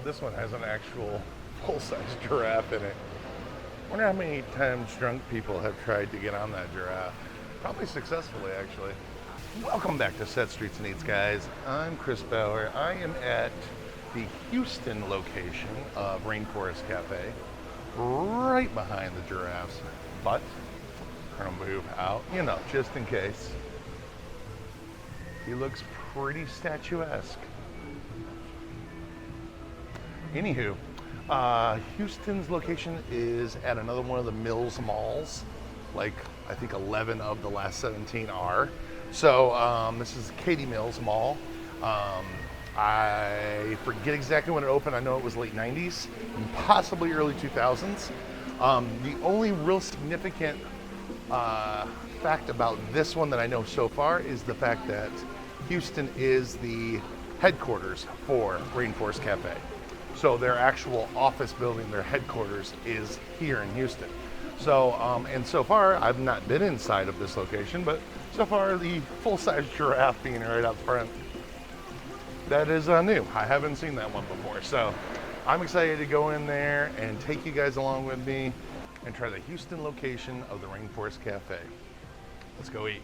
this one has an actual full-size giraffe in it. I wonder how many times drunk people have tried to get on that giraffe. Probably successfully, actually. Welcome back to Set Streets and Eats, guys. I'm Chris Bauer. I am at the Houston location of Rainforest Cafe, right behind the giraffes. But we're gonna move out, you know, just in case. He looks pretty statuesque. Anywho, Houston's location is at another one of the Mills malls. Like, I think 11 of the last 17 are. So this is Katy Mills Mall. I forget exactly when it opened. I know it was late 90s, possibly early 2000s. The only real significant fact about this one that I know so far is the fact that Houston is the headquarters for Rainforest Cafe. So their actual office building, their headquarters, is here in Houston. So, and so far, I've not been inside of this location, but so far the full-size giraffe being right out front, that is new. I haven't seen that one before. So I'm excited to go in there and take you guys along with me and try the Houston location of the Rainforest Cafe. Let's go eat.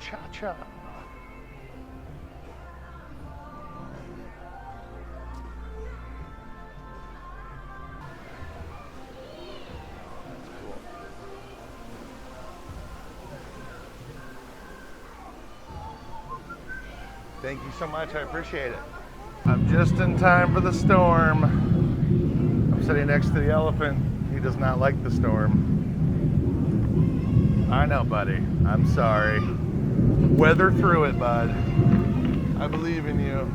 Cha-cha. Thank you so much, I appreciate it. I'm just in time for the storm. I'm sitting next to the elephant. He does not like the storm. I know, buddy. I'm sorry. Weather through it, bud. I believe in you.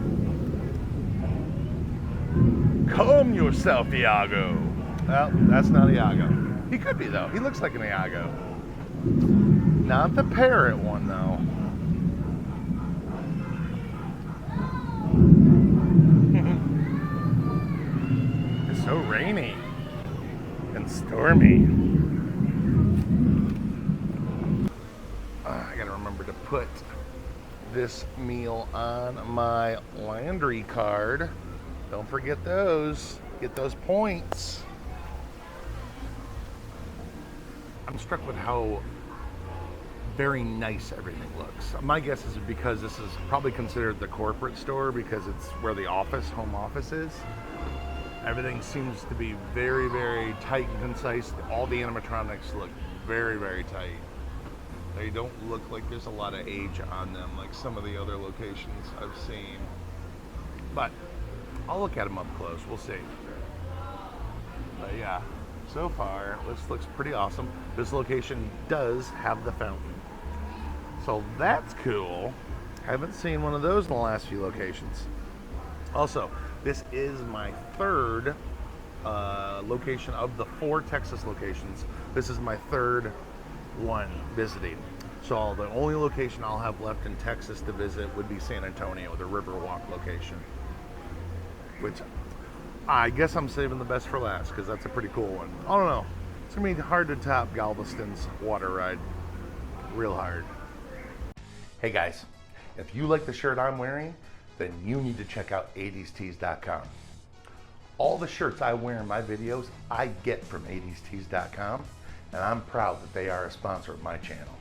Calm yourself, Iago. Well, that's not Iago. He could be, though. He looks like an Iago. Not the parrot one, though. It's so rainy and stormy. I gotta remember to put this meal on my Landry card. Don't forget those. Get those points. I'm struck with how very nice everything looks. My guess is because this is probably considered the corporate store because it's where the home office is. Everything seems to be very, very tight and concise. All the animatronics look very, very tight. They don't look like there's a lot of age on them like some of the other locations I've seen. But I'll look at them up close, we'll see. But yeah, so far this looks pretty awesome. This location does have the fountain. So that's cool. Haven't seen one of those in the last few locations. Also, this is my third location of the 4 Texas locations. This is my third one visiting. So the only location I'll have left in Texas to visit would be San Antonio, the Riverwalk location, which I guess I'm saving the best for last because that's a pretty cool one. I don't know. It's gonna be hard to top Galveston's water ride. Real hard. Hey guys, if you like the shirt I'm wearing, then you need to check out 80stees.com. All the shirts I wear in my videos, I get from 80stees.com. And I'm proud that they are a sponsor of my channel.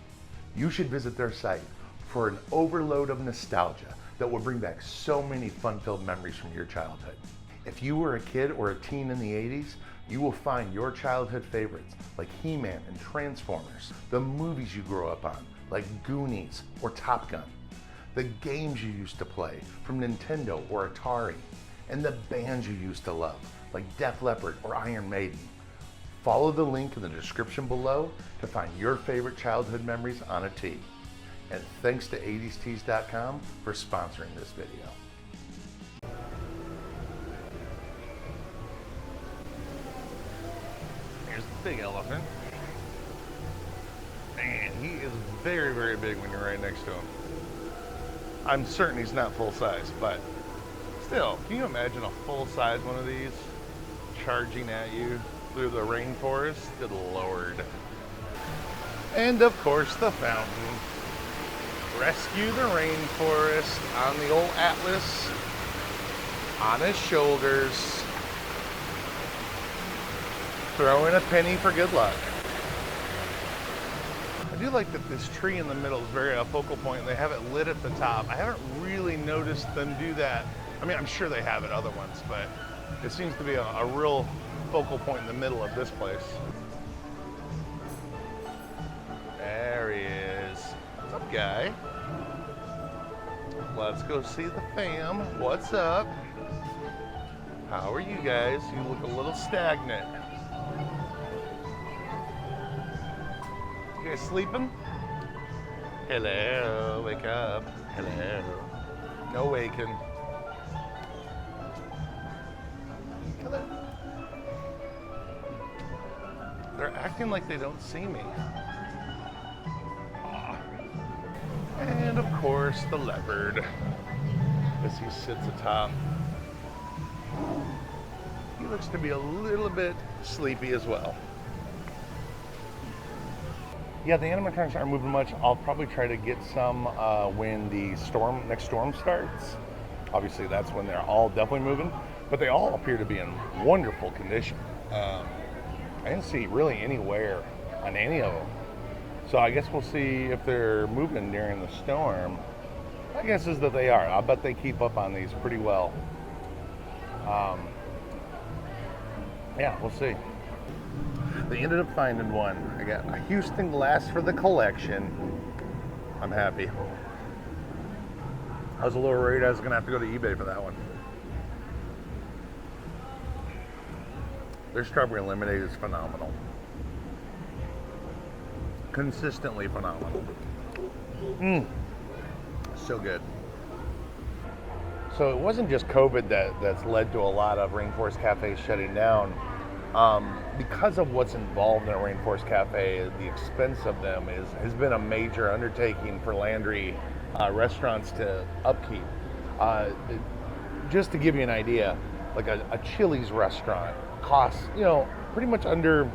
You should visit their site for an overload of nostalgia that will bring back so many fun-filled memories from your childhood. If you were a kid or a teen in the 80s, you will find your childhood favorites like He-Man and Transformers, the movies you grew up on like Goonies or Top Gun, the games you used to play from Nintendo or Atari, and the bands you used to love like Def Leppard or Iron Maiden. Follow the link in the description below to find your favorite childhood memories on a tee. And thanks to 80stees.com for sponsoring this video. Here's the big elephant. Man, he is very, very big when you're right next to him. I'm certain he's not full size, but still, can you imagine a full size one of these charging at you through the rainforest? Good Lord. And of course, the fountain. Rescue the rainforest on the old Atlas, on his shoulders. Throw in a penny for good luck. I do like that this tree in the middle is very a focal point, and they have it lit at the top. I haven't really noticed them do that. I mean, I'm sure they have at other ones, but it seems to be a real focal point in the middle of this place. There he is. What's up, guy? Let's go see the fam. What's up? How are you guys? You look a little stagnant. You guys sleeping? Hello, wake up. Hello. No waking. Hello. They're acting like they don't see me. And of course, the leopard, as he sits atop. He looks to be a little bit sleepy as well. Yeah, the animatronics aren't moving much. I'll probably try to get some when the next storm starts. Obviously, that's when they're all definitely moving, but they all appear to be in wonderful condition. I didn't see really any wear on any of them. So I guess we'll see if they're moving during the storm. My guess is that they are. I bet they keep up on these pretty well. Yeah, we'll see. They ended up finding one. I got a Houston glass for the collection. I'm happy. I was a little worried I was gonna have to go to eBay for that one. Their strawberry lemonade is phenomenal. Consistently phenomenal. So good. So it wasn't just COVID that's led to a lot of rainforest cafes shutting down. Because of what's involved in a rainforest cafe, the expense of them has been a major undertaking for Landry restaurants to upkeep. Just to give you an idea, like a Chili's restaurant costs, pretty much under,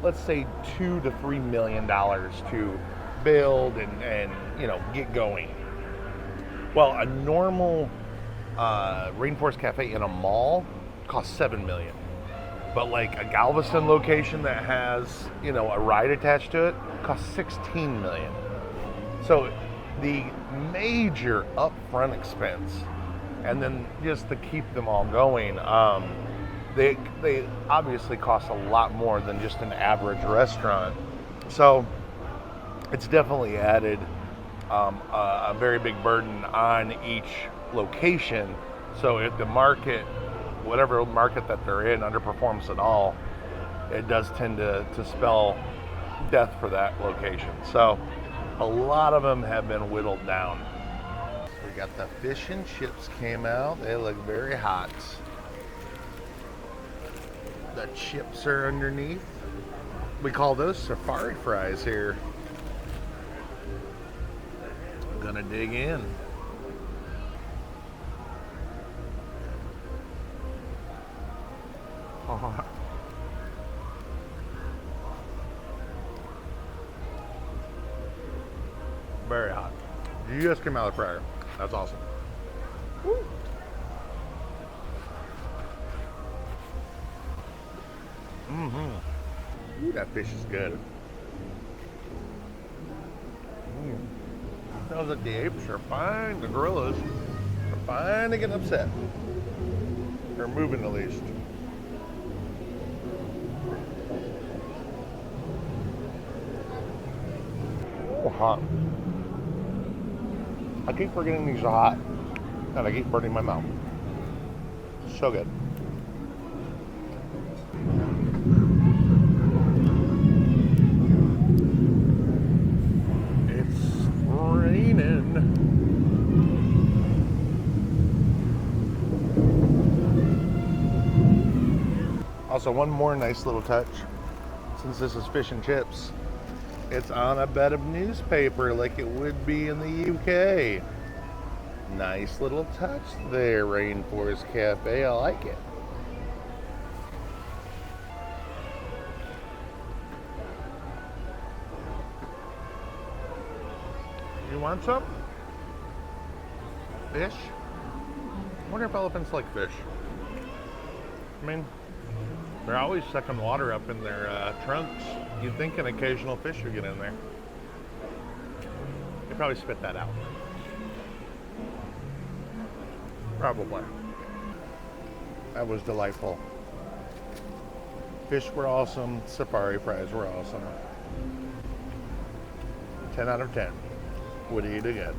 let's say, $2 to $3 million to build and get going. Well, a normal rainforest cafe in a mall costs $7 million. But like a Galveston location that has, a ride attached to it costs $16 million. So the major upfront expense, and then just to keep them all going, they obviously cost a lot more than just an average restaurant. So it's definitely added a very big burden on each location. So if the market, whatever market that they're in, underperforms at all, it does tend to spell death for that location. So a lot of them have been whittled down. We got the fish and chips came out. They look very hot. The chips are underneath. We call those safari fries here. I'm gonna dig in. Hot. Very hot. You just came out of the fryer. That's awesome. Woo. Ooh, that fish is good. Those the apes are fine. The gorillas are fine to get upset. They're moving at least. Oh, hot. I keep forgetting these are hot, and I keep burning my mouth. So good. It's So one more nice little touch, since this is fish and chips, it's on a bed of newspaper like it would be in the UK. Nice little touch there, Rainforest Cafe. I like it. You want some? Fish? I wonder if elephants like fish. I mean, they're always sucking water up in their trunks. You'd think an occasional fish would get in there. They probably spit that out. Probably. That was delightful. Fish were awesome. Safari fries were awesome. 10 out of 10. Would eat again.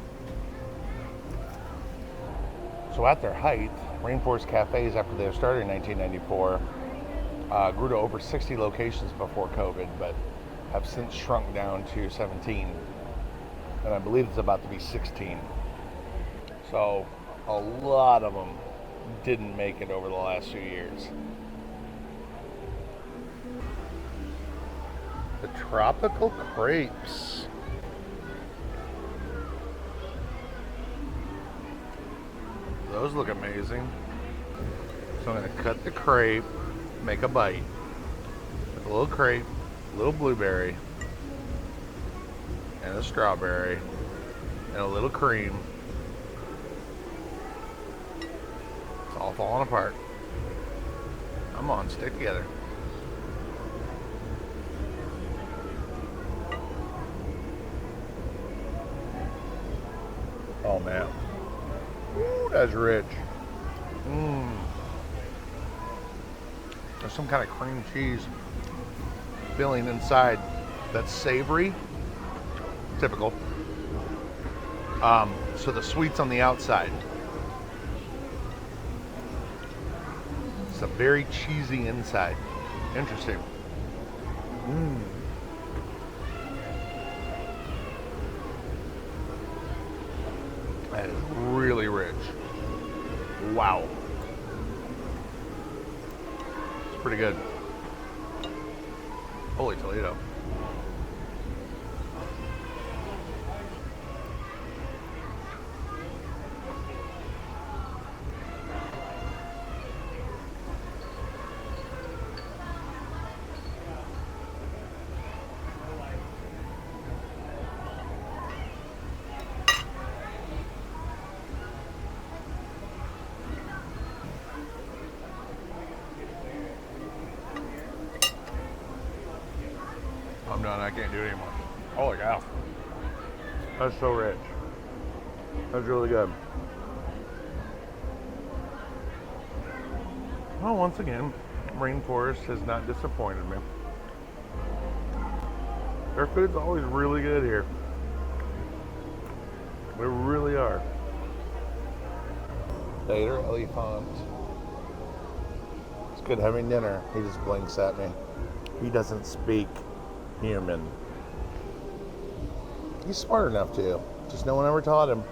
So at their height, Rainforest Cafes, after they started in 1994, grew to over 60 locations before COVID, but have since shrunk down to 17. And I believe it's about to be 16. So a lot of them didn't make it over the last few years. The tropical crepes. Those look amazing. So I'm gonna cut the crepe, make a bite. With a little crepe, a little blueberry, and a strawberry, and a little cream. It's all falling apart. Come on, stick together. Oh man. Ooh, that's rich. There's some kind of cream cheese filling inside that's savory. Typical. So the sweet's on the outside. It's a very cheesy inside. Interesting. That is really rich. Wow. It's pretty good. Holy Toledo. I'm done. I can't do it anymore. Holy cow. That's so rich. That's really good. Well, once again, Rainforest has not disappointed me. Their food's always really good here. They really are. Later, Elephant. It's good having dinner. He just blinks at me. He doesn't speak human. He's smart enough to. Just no one ever taught him.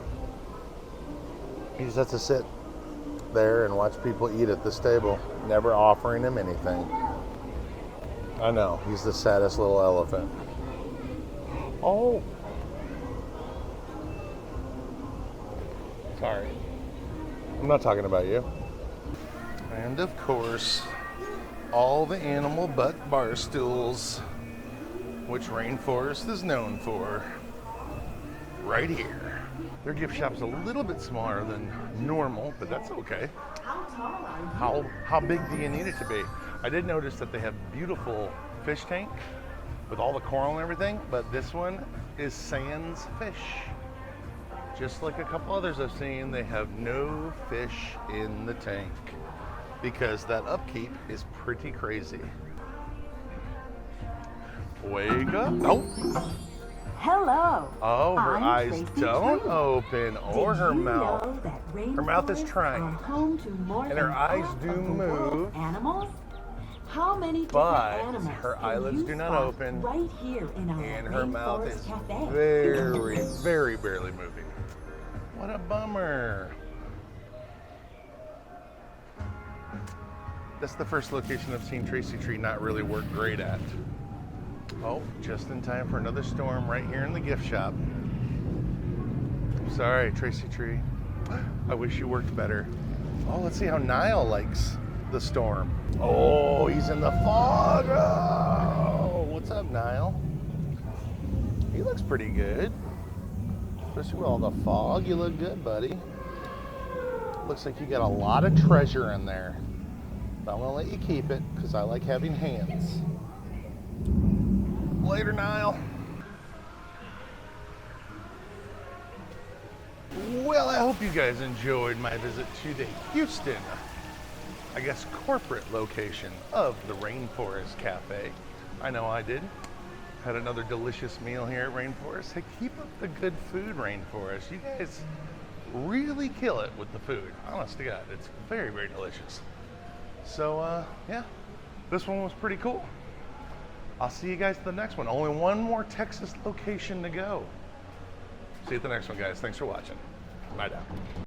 He just has to sit there and watch people eat at this table, never offering him anything. I know, he's the saddest little elephant. Oh. Sorry. I'm not talking about you. And of course, all the animal butt bar stools, which Rainforest is known for, right here. Their gift shop's a little bit smaller than normal, but that's okay. How big do you need it to be? I did notice that they have beautiful fish tank with all the coral and everything, but this one is sans fish. Just like a couple others I've seen, they have no fish in the tank because that upkeep is pretty crazy. Wake up. Nope. Hello. Oh, her I'm eyes Tracy don't True. open, or Did her you mouth. know that Her mouth is rainforests trying. are home to more And her than eyes half do of the world's move. animals? How many different But animals her can eyelids you do not spot open, right here in our and her mouth Rainforest is Cafe? very, very barely moving. What a bummer. That's the first location I've seen Tracy Tree not really work great at. Oh, just in time for another storm right here in the gift shop. Sorry, Tracy Tree. I wish you worked better. Oh, let's see how Niall likes the storm. Oh, he's in the fog. Oh, what's up, Niall? He looks pretty good. Especially with all the fog, you look good, buddy. Looks like you got a lot of treasure in there. But I'm gonna let you keep it because I like having hands. Later, Niall. Well, I hope you guys enjoyed my visit to the Houston, I guess, corporate location of the Rainforest Cafe. I know I did. Had another delicious meal here at Rainforest. Hey, keep up the good food, Rainforest. You guys really kill it with the food. Honest to God, it's very, very delicious. So, yeah, this one was pretty cool. I'll see you guys at the next one. Only one more Texas location to go. See you at the next one, guys. Thanks for watching. Bye now.